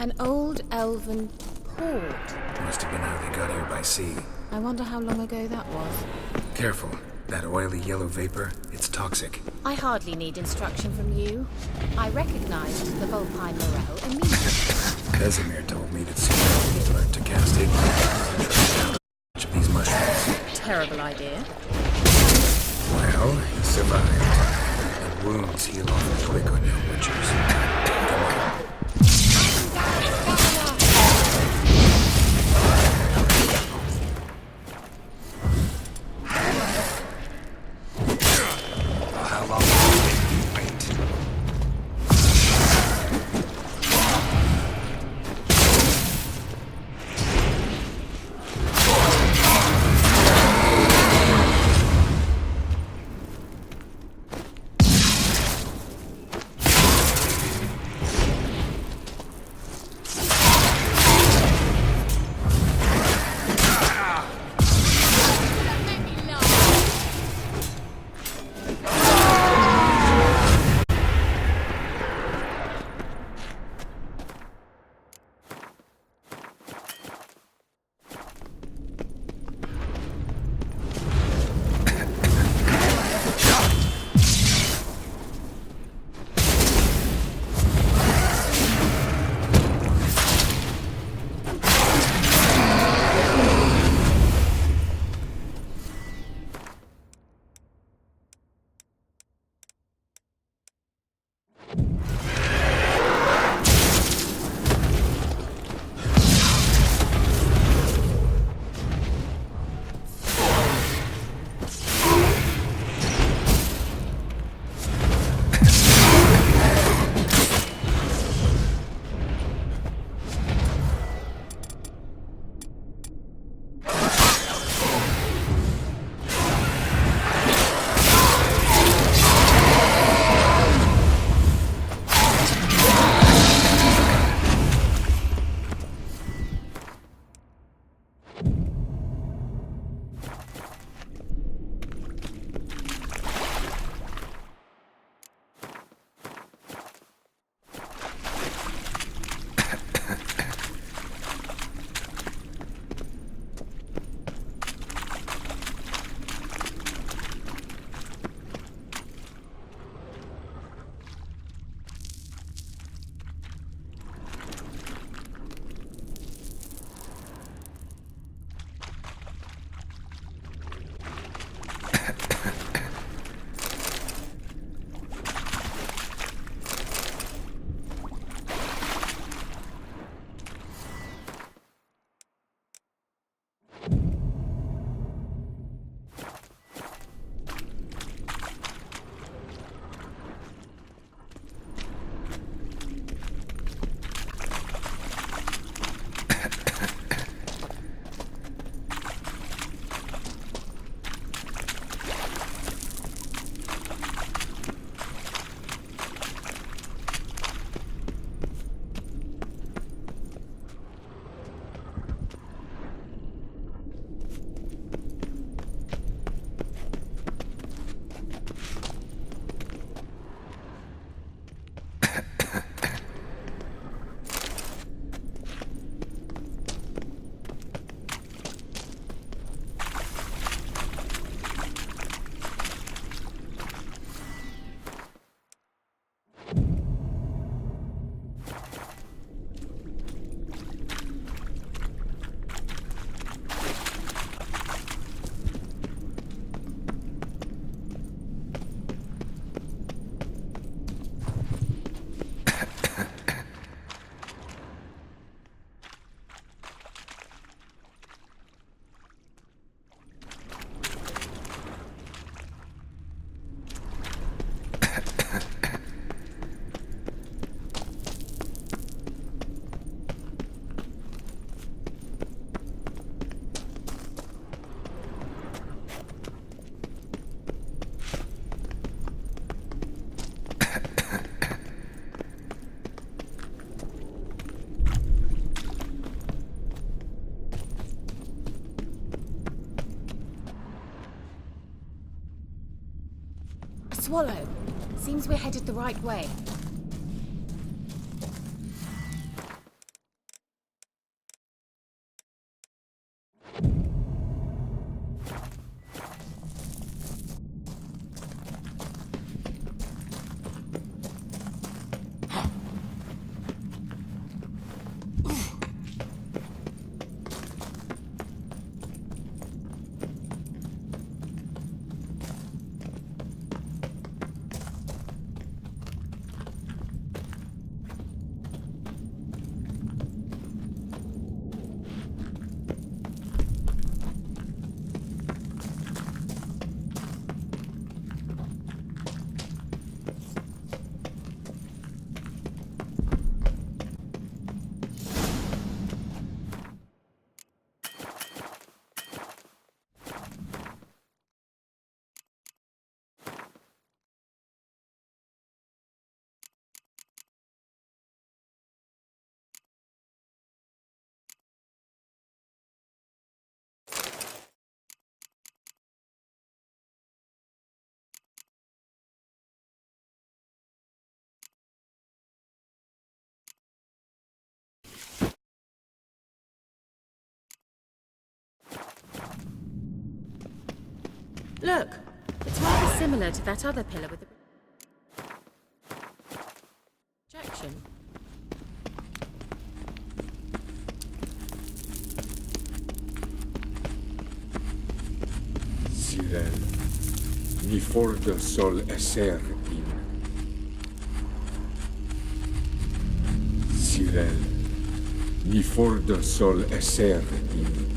An old elven port. Must have been how they got here by sea. I wonder how long ago that was. Careful. That oily yellow vapor, it's toxic. I hardly need instruction from you. I recognized the Vulpine Morel immediately. Casimir told me that soon he'd learned to cast ignorance of these mushrooms. Terrible idea. Well, he survived. And wounds heal awful quick on your butchers. Come on. How long will it take you to wait? Swallow. Seems we're headed the right way. Look, it's rather similar to that other pillar with the projection. Sirel, ni forda sol esser in. Sirel, ni forda sol esser in.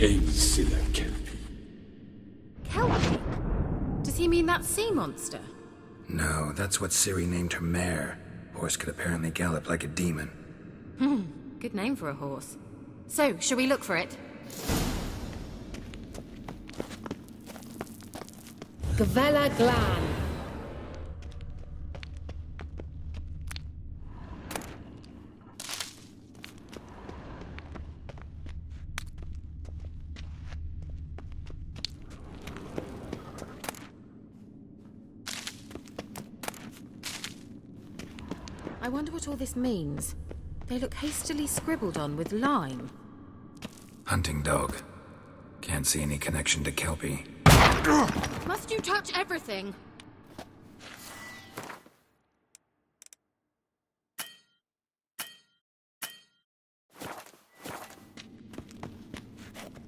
Ein silla kelpi. Kelpie? Does he mean that sea monster? No, that's what Ciri named her mare. Horse could apparently gallop like a demon. Good name for a horse. So, shall we look for it? Gavella Glan. I wonder what all this means. They look hastily scribbled on with lime. Hunting dog. Can't see any connection to Kelpie. Must you touch everything?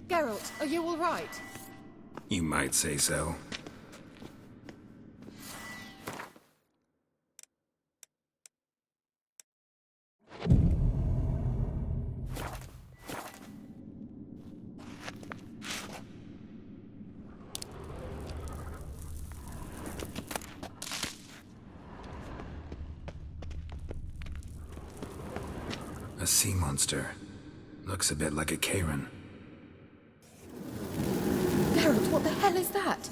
Geralt, are you all right? You might say so. A sea monster. Looks a bit like a Karen. Geralt, what the hell is that?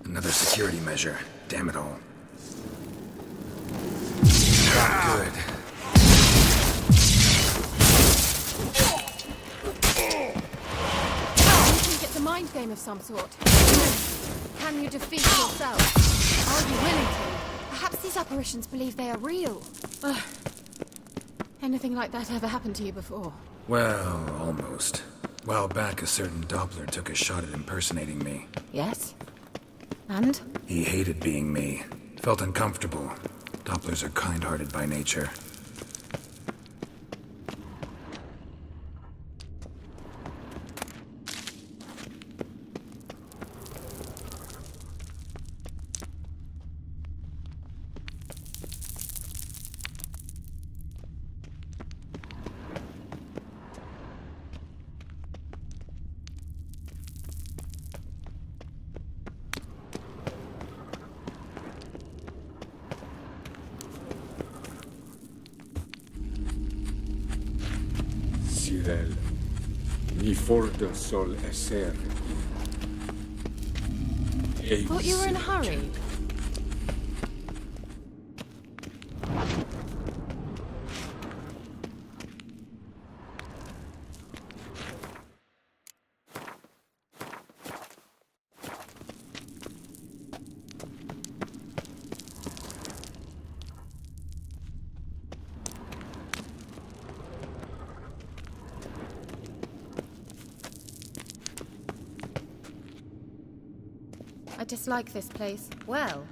Another security measure. Damn it all. Good. I think it's a mind game of some sort. Can you defeat yourself? Are you willing to? Perhaps these apparitions believe they are real. Ugh. Anything like that ever happened to you before? Well, almost. While back, a certain Doppler took a shot at impersonating me. Yes. And? He hated being me. Felt uncomfortable. Dopplers are kind-hearted by nature. Sirel, ni forda sol esser in. Thought you were in a hurry. I dislike this place. Well.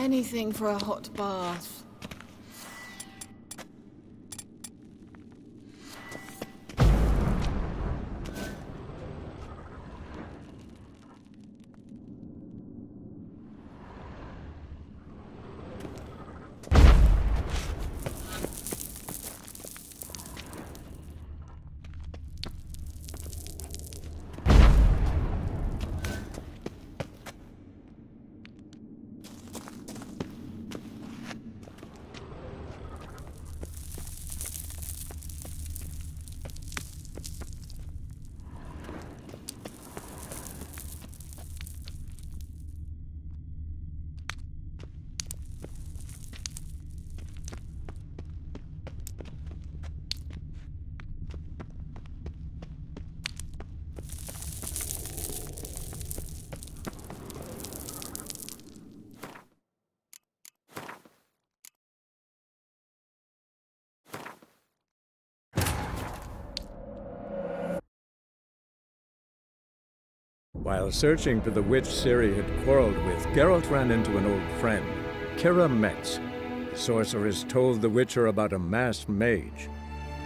Anything for a hot bath. While searching for the witch Ciri had quarreled with, Geralt ran into an old friend, Kira Metz. The sorceress told the Witcher about a masked mage.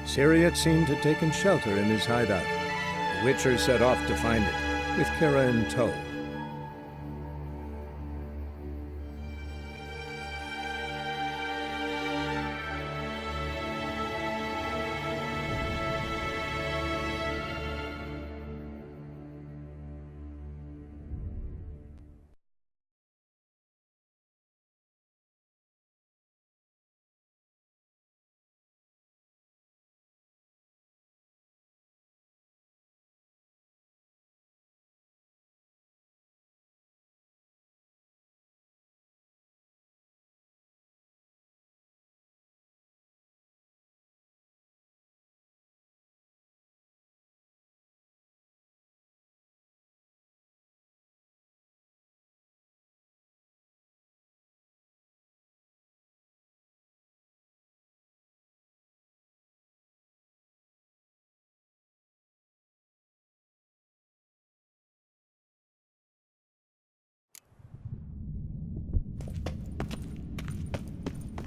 Ciri had seemed to have taken shelter in his hideout. The Witcher set off to find it, with Kira in tow.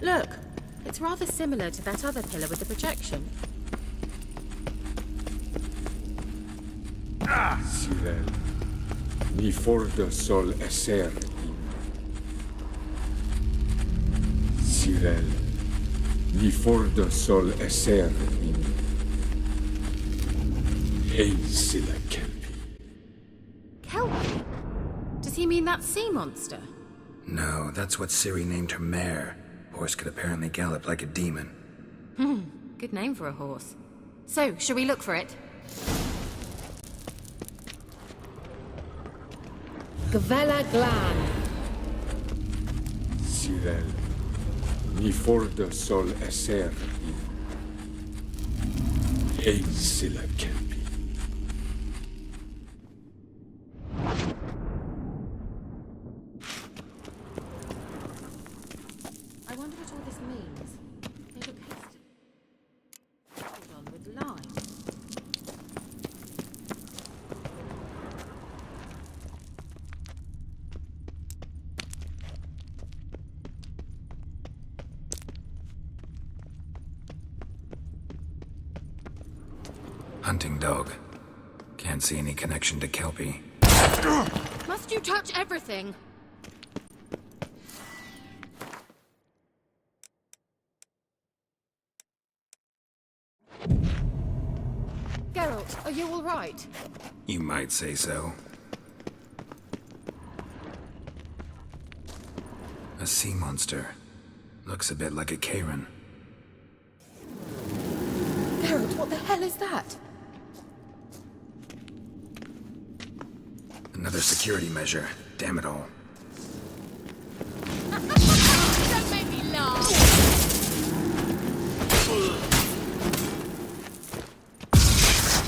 Look, it's rather similar to that other pillar with the projection. Cyril, mi fordo sol esser. Cyril, mi fordo sol esser. Hey, Silla Kelpie. Kelpie? Does he mean that sea monster? No, that's what Ciri named her mare. Horse could apparently gallop like a demon. Good name for a horse. So, shall we look for it? Gavella Glan. Cyril, mi fordo sol esser. Hey, Silla Kelpie. I wonder what all this means. They look hasty. Hold on with lime. Hunting dog. Can't see any connection to Kelpie. Must you touch everything? Geralt, are you all right? You might say so. A sea monster. Looks a bit like a Karen. Geralt, what the hell is that? Another security measure. Damn it all. Don't make me laugh!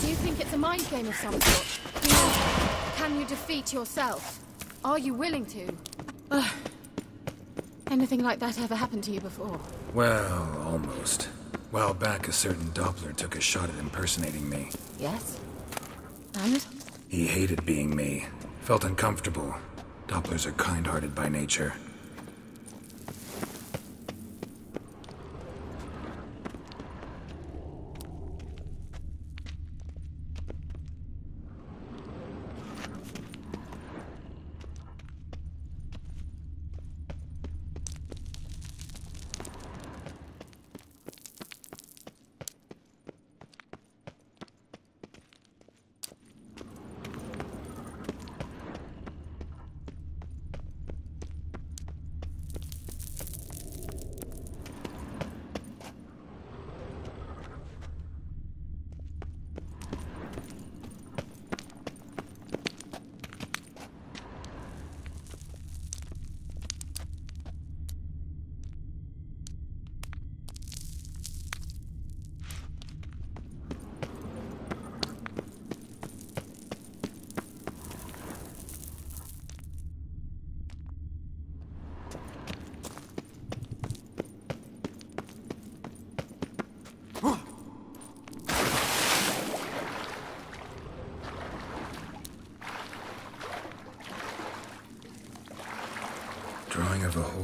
Do you think it's a mind game of some sort? You know, can you defeat yourself? Are you willing to? Anything like that ever happened to you before? Well, almost. While back, a certain Doppler took a shot at impersonating me. Yes. And? He hated being me. Felt uncomfortable. Dopplers are kind-hearted by nature.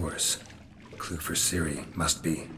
source. Clue for Ciri must be.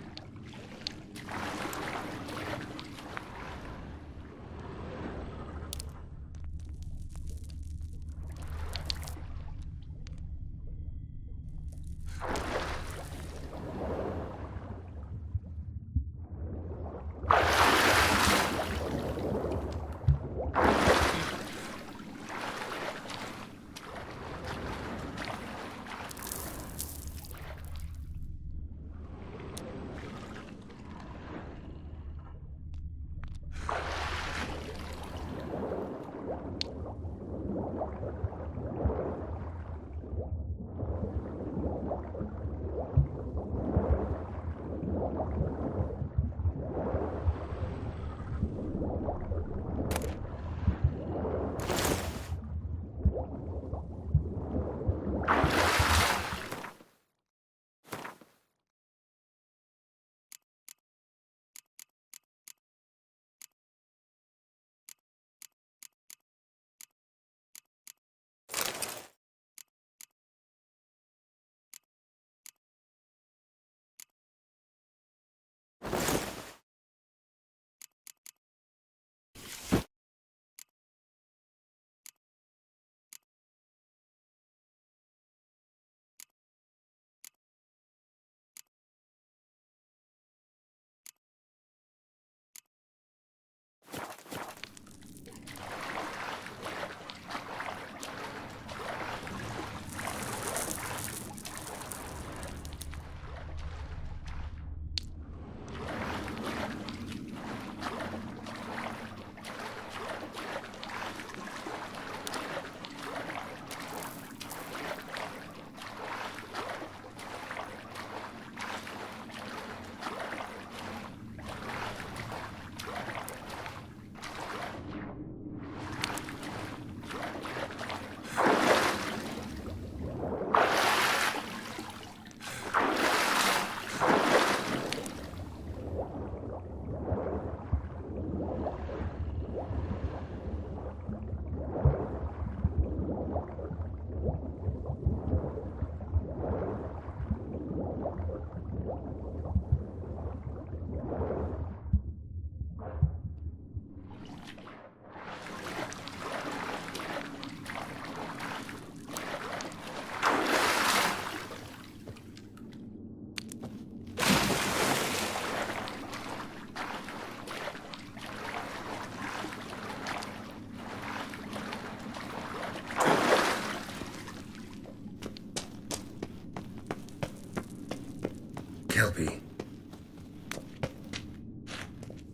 Kelpie.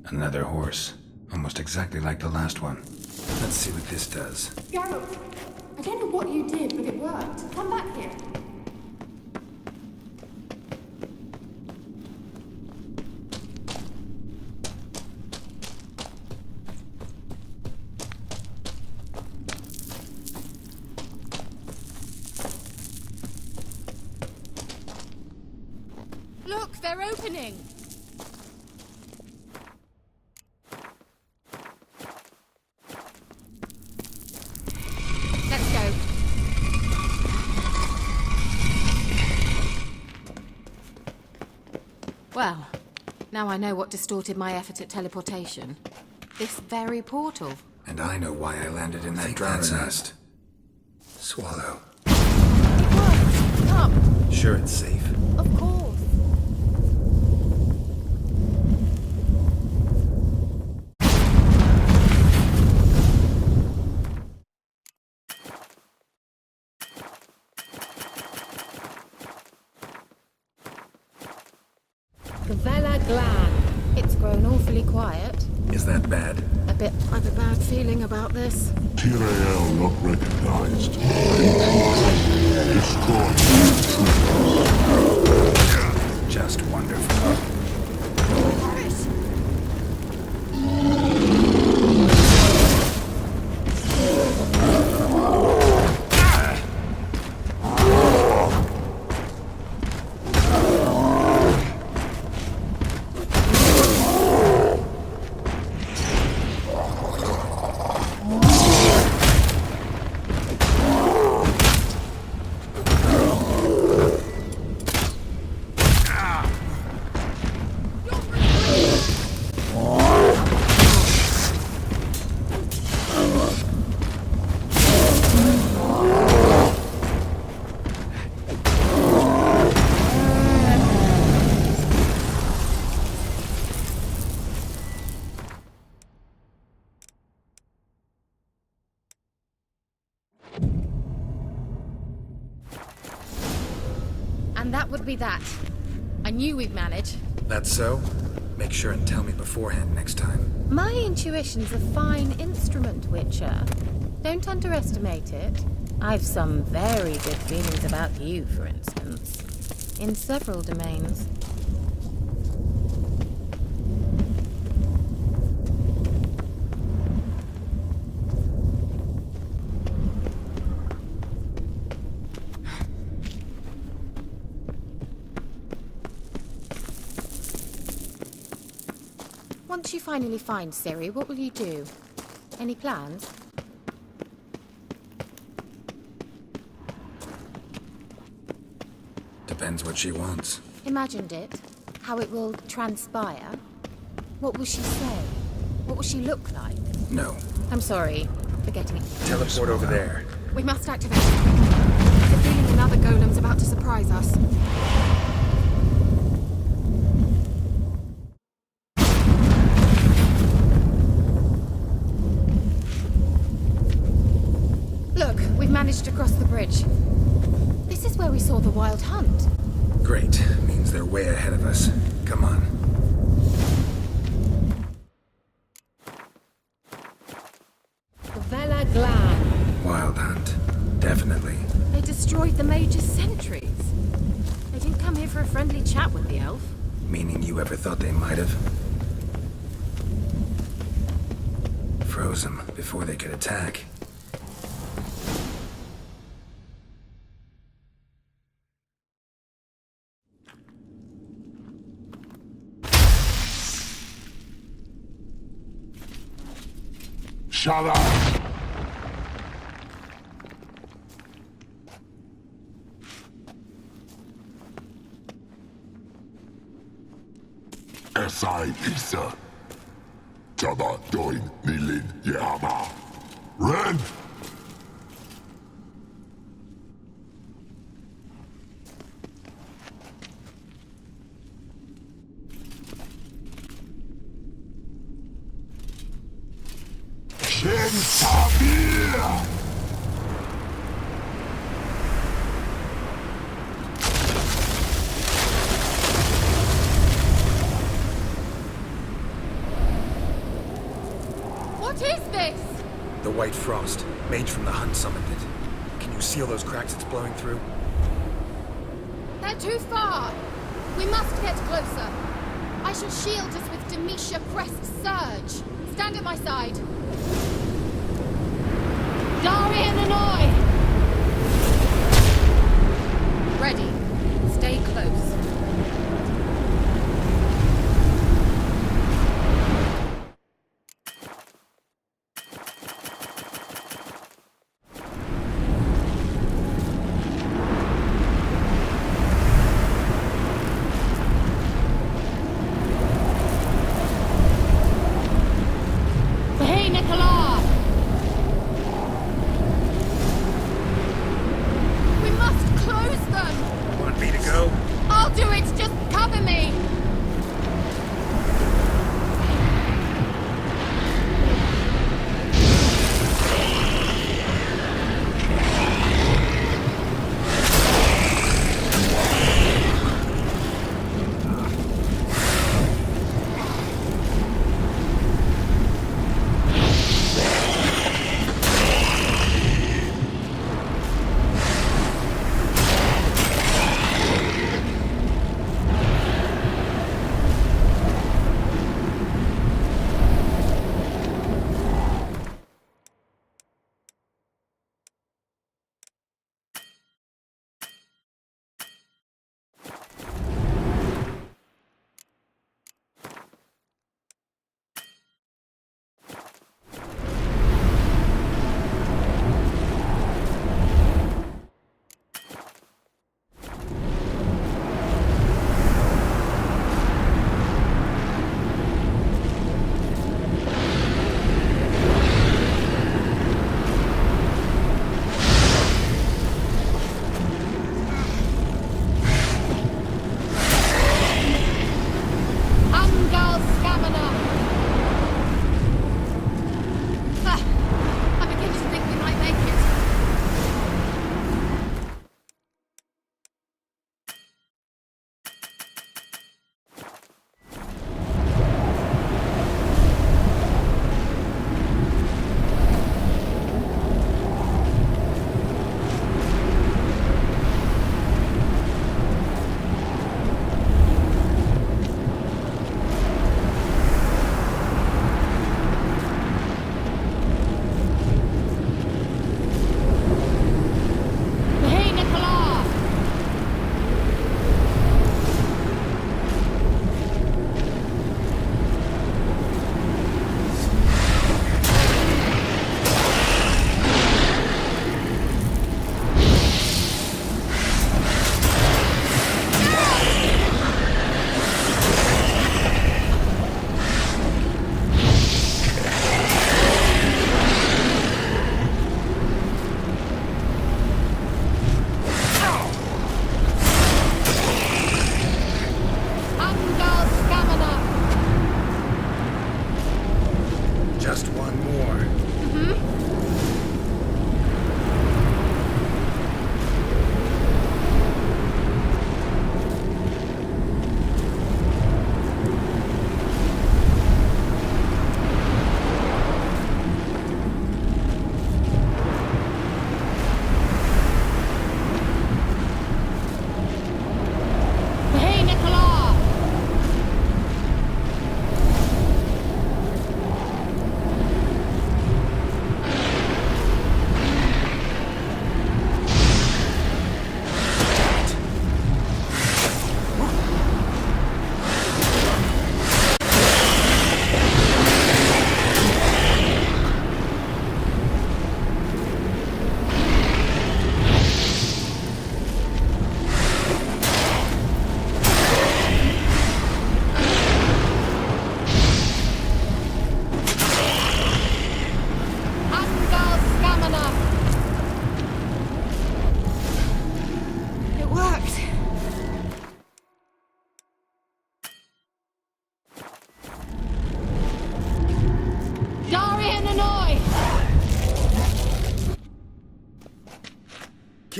Another horse. Almost exactly like the last one. Let's see what this does. Geralt, I don't know what you did, but it worked. Come back here. Look, they're opening. Let's go. Well, now I know what distorted my effort at teleportation. This very portal. And I know why I landed in that dragon nest. Swallow. It worked. Come. Sure it's safe. Of course. Gavella Glan. It's grown awfully quiet. Is that bad? A bit. I've a bad feeling about this. Tyrael not recognized. Destroy. Just wonderful. be that. I knew we'd manage. That's so? Make sure and tell me beforehand next time. My intuition's a fine instrument, Witcher. Don't underestimate it. I've some very good feelings about you, for instance. In several domains. Once you finally find Ciri, what will you do? Any plans? Depends what she wants. Imagined it. How it will transpire. What will she say? What will she look like? No. I'm sorry. Forgetting it. Teleport over there. We must activate it. I have a feeling another golem's about to surprise us. Look, we've managed to cross the bridge. This is where we saw the Wild Hunt. Great. Means they're way ahead of us. Come on. Vela Glan. Wild Hunt. Definitely. They destroyed the Mage's sentries. They didn't come here for a friendly chat with the elf. Meaning you ever thought they might have? Froze them before they could attack. Shut up! Esai Isa. Taba doin nilin yama. Ren! Shin Tabir! What is this? The White Frost. Mage from the Hunt summoned it. Can you seal those cracks it's blowing through? They're too far. We must get closer. I shall shield us with Demetia Crest Surge. Stand at my side. Darian and I! Ready. Stay close. Hey, Nicola! We must close them! Want me to go? I'll do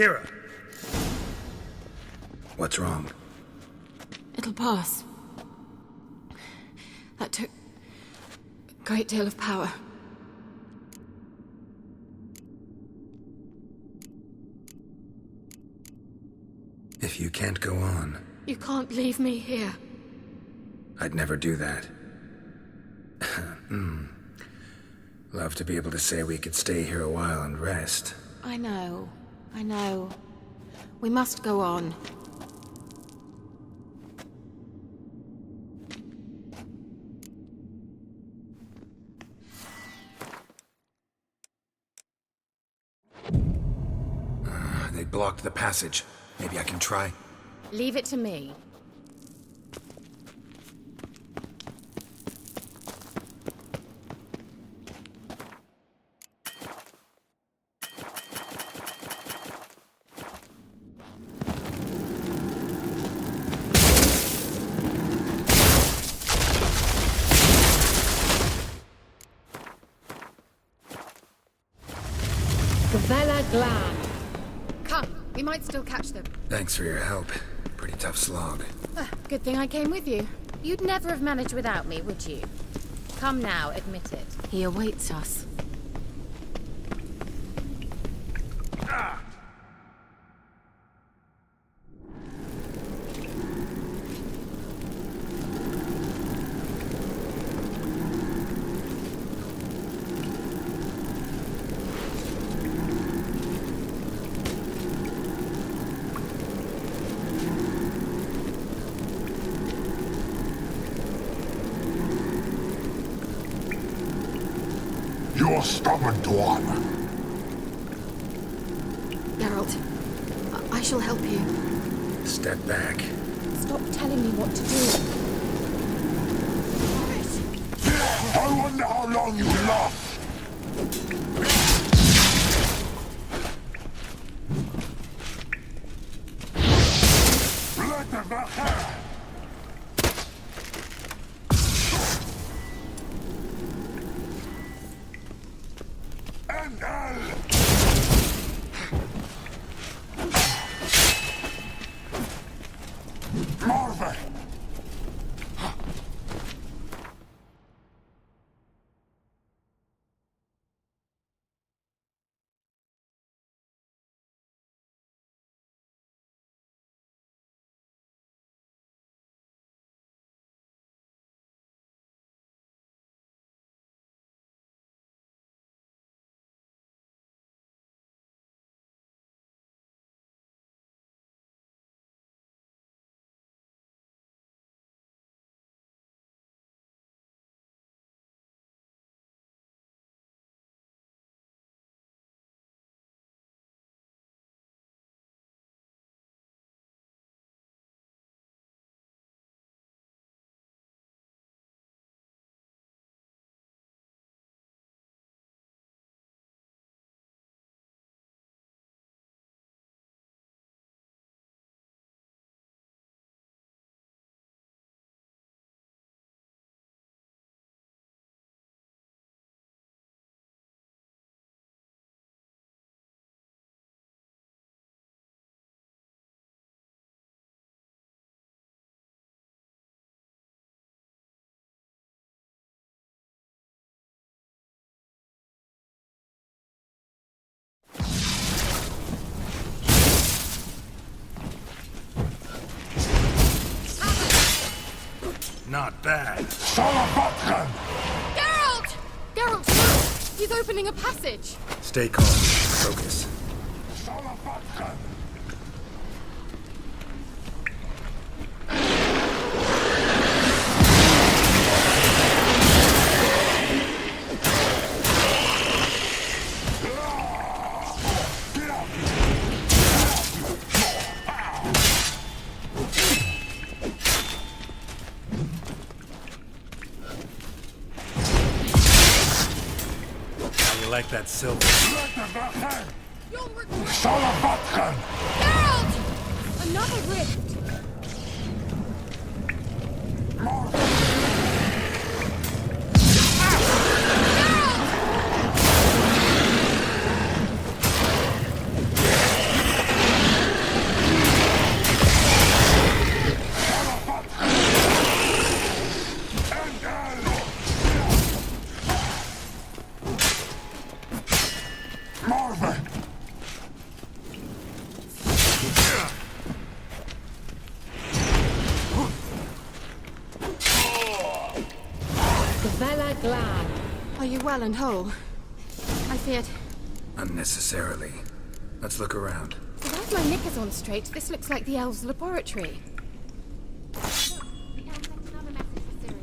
Kira! What's wrong? It'll pass. That took a great deal of power. If you can't go on, You can't leave me here. I'd never do that. Love to be able to say we could stay here a while and rest. I know. We must go on. They blocked the passage. Maybe I can try. Leave it to me. Gavella Glan. Come, we might still catch them. Thanks for your help. Pretty tough slog. Good thing I came with you. You'd never have managed without me, would you? Come now, admit it. He awaits us. You're stubborn, Tuan. Geralt, I shall help you. Step back. Stop telling me what to do. I wonder how long you last. Blood of the hair. And Marvin! Not bad. Salavatkan! Geralt! Geralt, no! He's opening a passage. Stay calm. Focus. Salavatkan! Like that silver. Blood of the hair. You'll regret. Salavatkan! Geralt! Another rift. glad. Are you well and whole? I feared... Unnecessarily. Let's look around. If I have my knickers on straight, this looks like the elves' laboratory. Look, the elves sent another message to Ciri.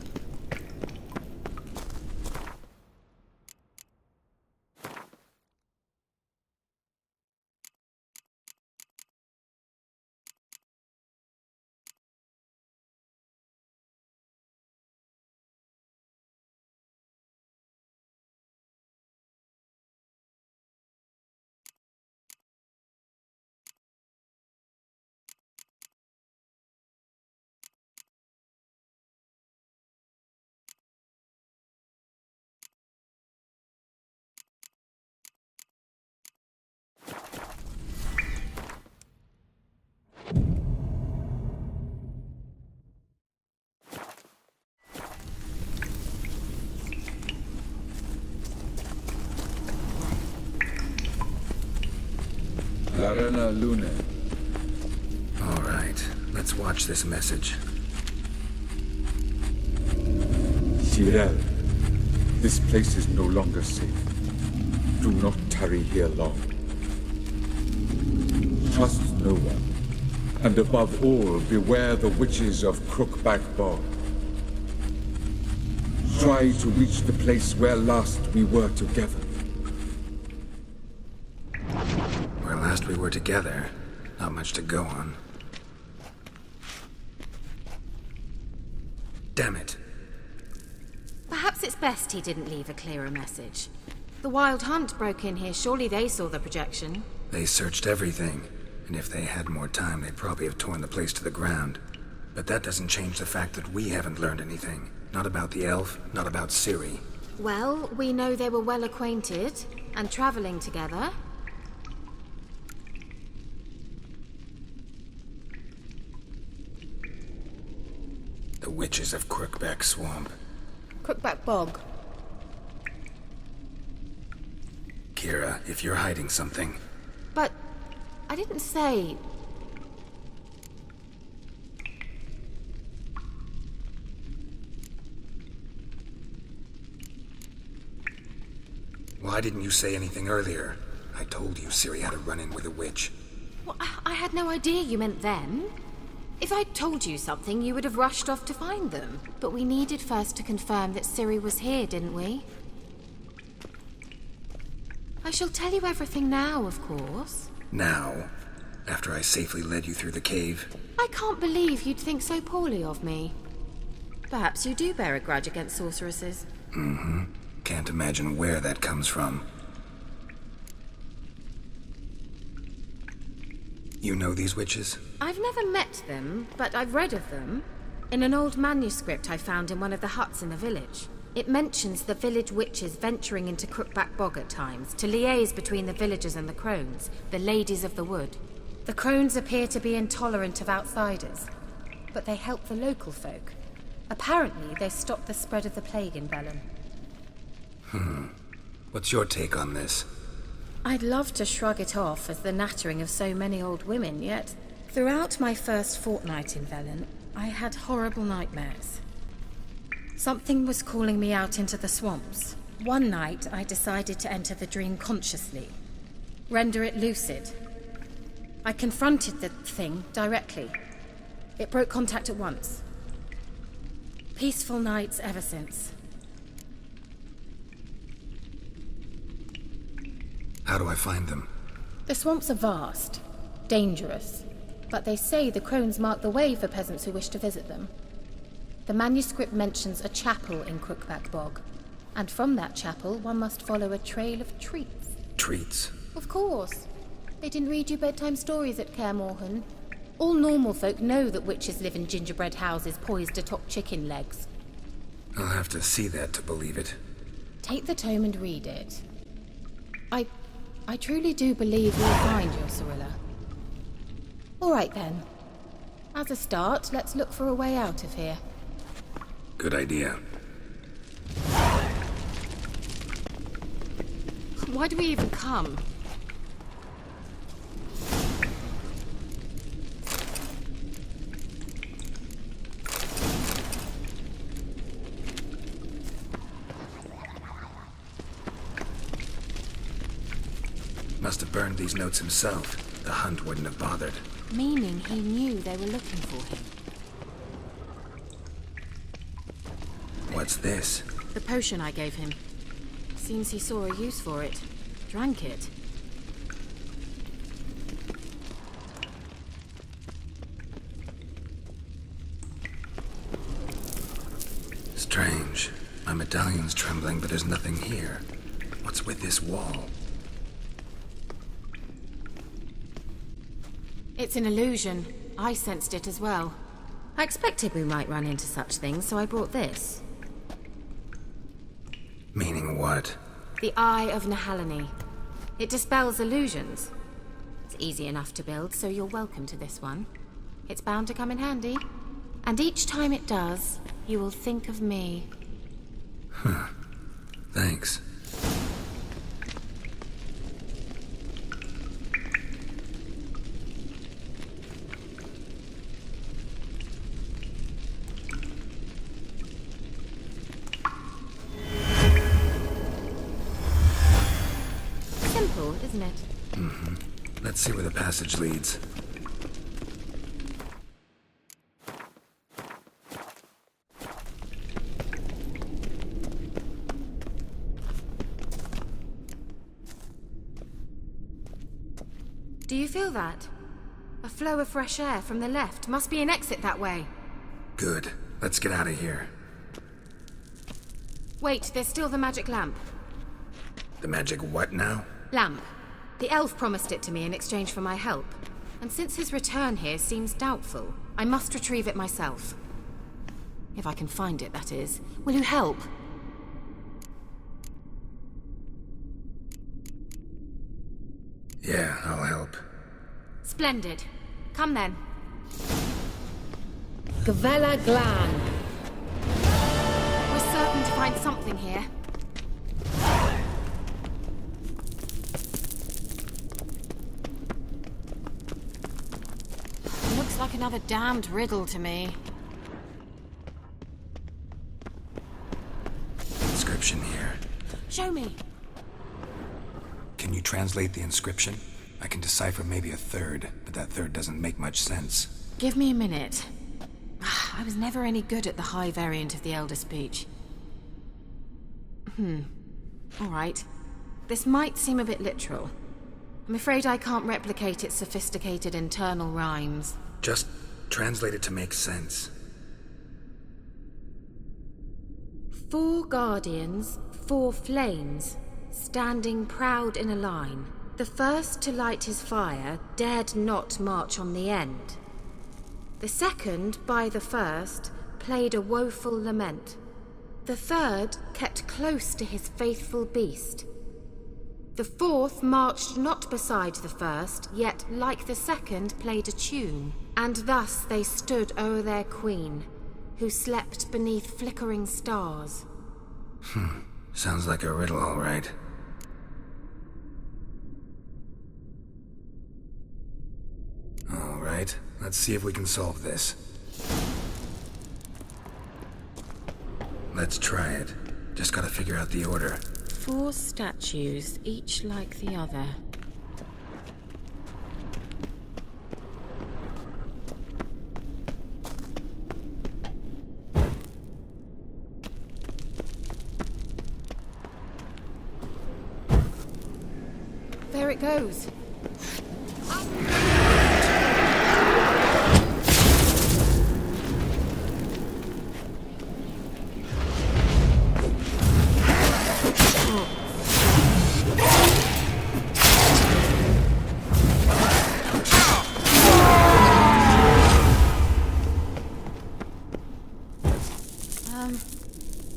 Larena Lune. All right, let's watch this message. Tyrell, this place is no longer safe. Do not tarry here long. Trust no one. And above all, beware the witches of Crookback Bog. Try to reach the place where last we were together. Where last we were together, not much to go on. Damn it. Perhaps it's best he didn't leave a clearer message. The Wild Hunt broke in here. Surely they saw the projection. They searched everything, and if they had more time, they'd probably have torn the place to the ground. But that doesn't change the fact that we haven't learned anything. Not about the elf, not about Ciri. Well, we know they were well acquainted and traveling together. The witches of Crookback Swamp. Crookback Bog. Kira, if you're hiding something, But I didn't say... why didn't you say anything earlier? I told you Ciri had a run-in with a witch. Well, I had no idea you meant them. If I'd told you something, you would have rushed off to find them. But we needed first to confirm that Ciri was here, didn't we? I shall tell you everything now, of course. Now, after I safely led you through the cave. I can't believe you'd think so poorly of me. Perhaps you do bear a grudge against sorceresses. Mm-hmm. Can't imagine where that comes from. You know these witches? I've never met them, but I've read of them. In an old manuscript I found in one of the huts in the village. It mentions the village witches venturing into Crookback Bog at times to liaise between the villagers and the crones, the ladies of the wood. The crones appear to be intolerant of outsiders, but they help the local folk. Apparently, they stopped the spread of the plague in Velen. What's your take on this? I'd love to shrug it off as the nattering of so many old women, yet throughout my first fortnight in Velen, I had horrible nightmares. Something was calling me out into the swamps. One night, I decided to enter the dream consciously, render it lucid. I confronted the thing directly. It broke contact at once. Peaceful nights ever since. How do I find them? The swamps are vast, dangerous, but they say the crones mark the way for peasants who wish to visit them. The manuscript mentions a chapel in Crookback Bog, and from that chapel one must follow a trail of treats. Treats? Of course. They didn't read you bedtime stories at Kaer Morhen. All normal folk know that witches live in gingerbread houses poised atop chicken legs. I'll have to see that to believe it. Take the tome and read it. I truly do believe you'll find your Cirilla. All right then. As a start, let's look for a way out of here. Good idea. Why do we even come? Must have burned these notes himself. The hunt wouldn't have bothered. Meaning he knew they were looking for him. What's this? The potion I gave him. Seems he saw a use for it. Drank it. Strange. My medallion's trembling, but there's nothing here. What's with this wall? It's an illusion. I sensed it as well. I expected we might run into such things, so I brought this. Meaning what? The Eye of Nehaleni. It dispels illusions. It's easy enough to build, so you're welcome to this one. It's bound to come in handy. And each time it does, you will think of me. Thanks. Simple, isn't it? Let's see where the passage leads. Do you feel that? A flow of fresh air from the left. Must be an exit that way. Good. Let's get out of here. Wait, there's still the magic lamp. The magic what now? Lamp. The elf promised it to me in exchange for my help. And since his return here seems doubtful, I must retrieve it myself. If I can find it, that is. Will you help? Yeah, I'll help. Splendid. Come then. Gavella Glan. We're certain to find something here. Looks like another damned riddle to me. Inscription here. Show me. Can you translate the inscription? I can decipher maybe a third, but that third doesn't make much sense. Give me a minute. I was never any good at the high variant of the Elder Speech. All right. This might seem a bit literal. I'm afraid I can't replicate its sophisticated internal rhymes. Just translate it to make sense. 4 guardians, 4 flames, standing proud in a line. The first to light his fire dared not march on the end. The second, by the first, played a woeful lament. The third kept close to his faithful beast. The fourth marched not beside the first, yet, like the second, played a tune. And thus they stood o'er their queen, who slept beneath flickering stars. Sounds like a riddle, all right. All right, let's see if we can solve this. Let's try it. Just gotta figure out the order. 4 statues, each like the other. There it goes.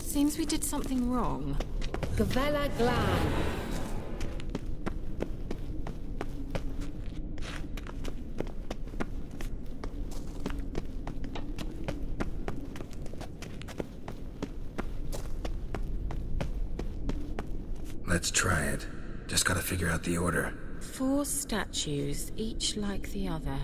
Seems we did something wrong. Gavella Glan. Let's try it. Just gotta figure out the order. 4 statues, each like the other.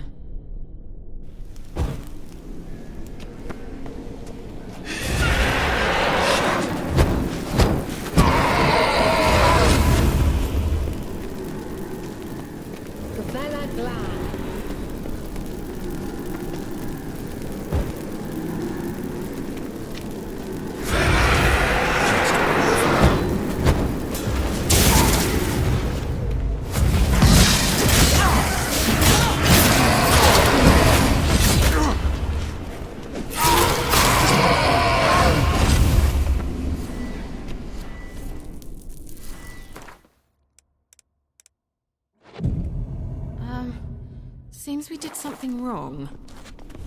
we did something wrong.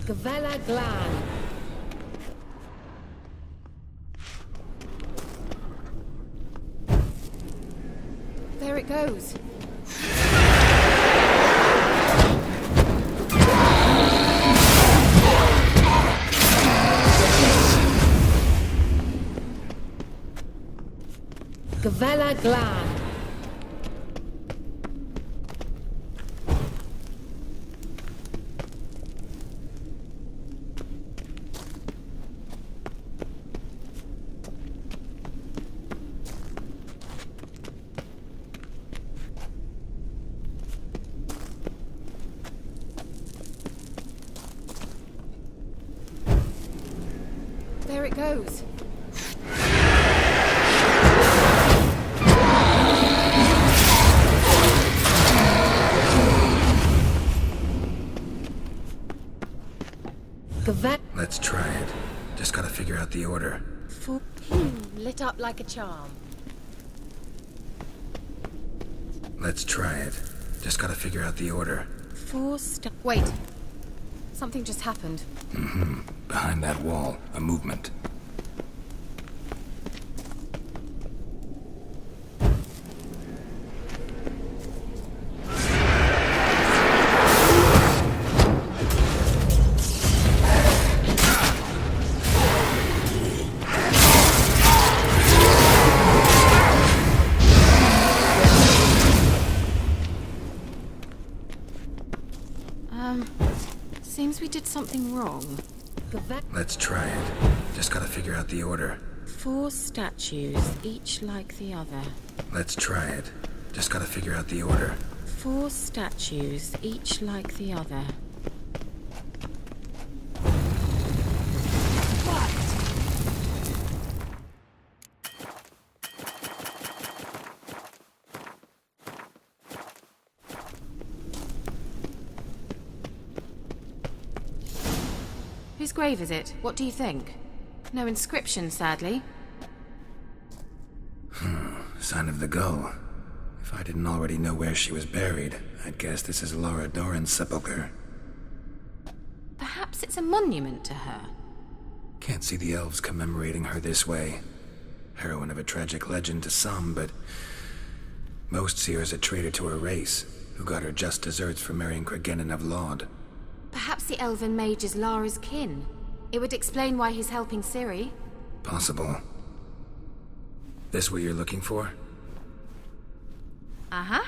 Gavella Glan. There it goes. Gavella Glan. There it goes. Gavella. Let's try it. Just gotta figure out the order. Lit up like a charm. Let's try it. Just gotta figure out the order. Wait. Something just happened. Behind that wall, a movement. Seems we did something wrong. Let's try it. Just gotta figure out the order. 4 statues, each like the other. Let's try it. Just gotta figure out the order. 4 statues, each like the other. Whose grave is it? What do you think? No inscription, sadly. Sign of the gull. If I didn't already know where she was buried, I'd guess this is Laura Doran's sepulcher. Perhaps it's a monument to her. Can't see the elves commemorating her this way. Heroine of a tragic legend to some, but most see her as a traitor to her race, who got her just deserts for marrying Cregennan of Laud. Perhaps the elven mage is Lara's kin. It would explain why he's helping Ciri. Possible. This what you're looking for? Uh-huh.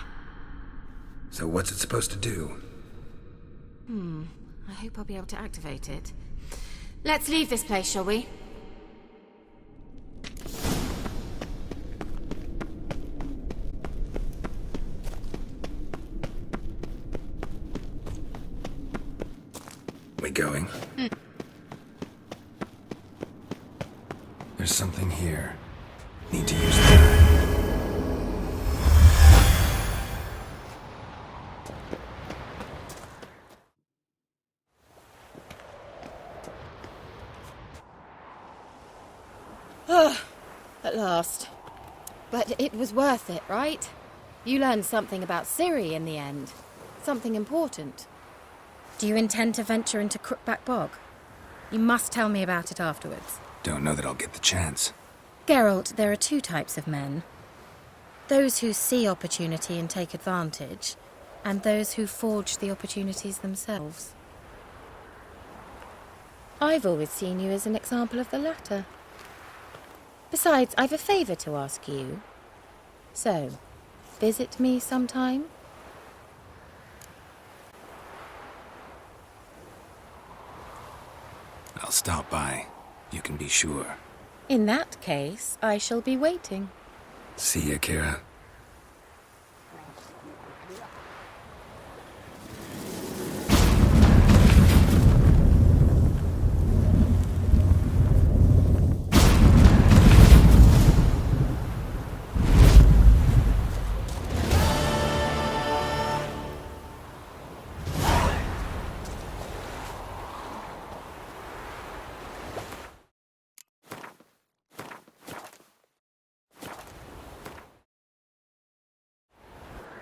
So what's it supposed to do? I hope I'll be able to activate it. Let's leave this place, shall we? We going? There's something here. Need to use that. At last. But it was worth it, right? You learned something about Ciri in the end. Something important. Do you intend to venture into Crookback Bog? You must tell me about it afterwards. Don't know that I'll get the chance. Geralt, there are 2 types of men. Those who see opportunity and take advantage, and those who forge the opportunities themselves. I've always seen you as an example of the latter. Besides, I've a favour to ask you. So, visit me sometime? I'll stop by. You can be sure. In that case, I shall be waiting. See ya, Kira.